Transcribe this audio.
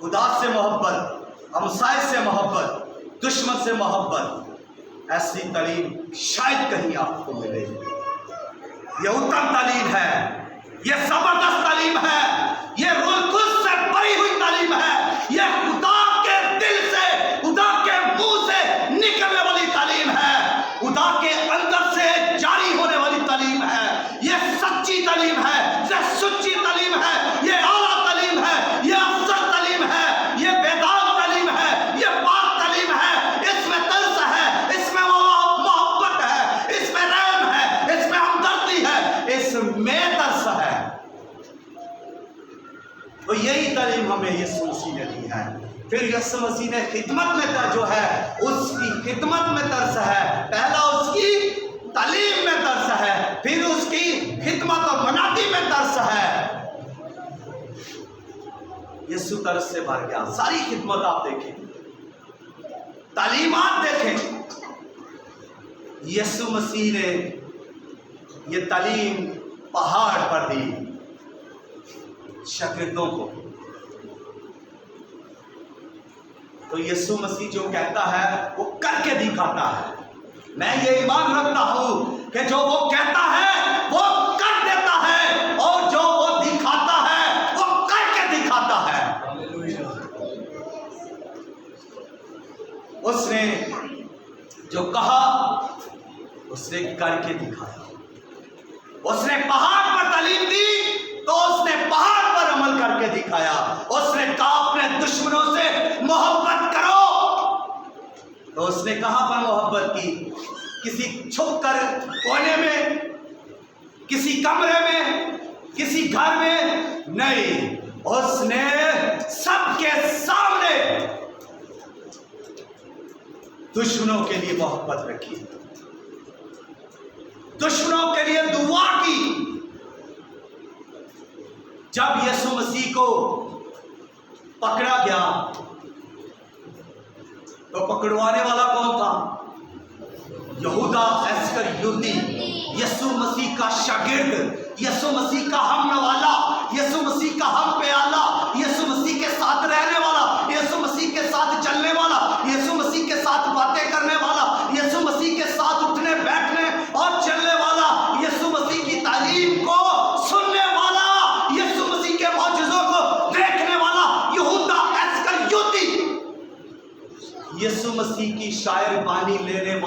خدا سے محبت، ہمسائے سے محبت، دشمن سے محبت، ایسی تعلیم شاید کہیں آپ کو ملے۔ یہ اتم تعلیم ہے، یہ زبردست تعلیم ہے، یہ روح القدس سے بھری ہوئی تعلیم ہے، یہ خدا کے دل سے، خدا کے منہ سے نکلنے والی تعلیم ہے، خدا کے اندر سے جاری ہونے والی تعلیم ہے۔ یہ سچی تعلیم ہے، یہ سچی تعلیم ہے، یہ اعلیٰ تعلیم ہے، یہ افضل تعلیم ہے، یہ بیدار تعلیم ہے، یہ پاک تعلیم ہے۔ اس میں ترس ہے، اس میں محبت ہے، اس میں رحم ہے، اس میں ہمدردی ہے، اس میں ترس ہے۔ تو یہی تعلیم ہمیں یسوع مسیح نے دی ہے۔ پھر یسوع مسیح نے خدمت میں جو ہے، اس کی خدمت میں ترس ہے۔ پہلا اس کی تعلیم میں ترس ہے، پھر اس کی خدمت اور منادی میں ترس ہے۔ یسوع ترس سے بھر گیا۔ ساری خدمت آپ دیکھیں، تعلیمات دیکھیں، یسوع مسیح نے یہ تعلیم پہاڑ پر دی شاگردوں کو۔ تو یسوع مسیح جو کہتا ہے وہ کر کے دکھاتا ہے۔ میں یہ ایمان رکھتا ہوں کہ جو وہ کہتا ہے وہ کر دیتا ہے، اور جو وہ دکھاتا ہے وہ کر کے دکھاتا ہے۔ اس نے جو کہا اس نے کر کے دکھایا۔ اس نے پہاڑ پر تعلیم دی تو اس نے پہاڑ پر عمل کر کے دکھایا۔ اس نے کہا اپنے دشمنوں سے محبت کرو، تو اس نے کہاں پر محبت کی؟ کسی چھپ کر کونے میں، کسی کمرے میں، کسی گھر میں نہیں، اس نے سب کے سامنے دشمنوں کے لیے محبت رکھی، دشمنوں کے لیے دعا کی۔ جب یسوع مسیح کو پکڑا گیا تو پکڑوانے والا کون تھا؟ یہودا اسکریوتی، یسوع مسیح کا شاگرد، یسوع مسیح کا ہم نوالا، یسوع مسیح کا ہم پیالہ، یسوع مسیح کے ساتھ رہنے والا، یسوع مسیح کے ساتھ چلنے والا، یسوع مسیح کے ساتھ باتیں کرنے والا، یسوع مسیح کے ساتھ اٹھنے بیٹھنے اور چلنے والا، یسوع مسیح کی تعلیم کو سننے والا، یسوع مسیح کے معجزوں کو دیکھنے والا یہودا اسکریوتی، یسوع مسیح کی شاعر بانی لینے والا۔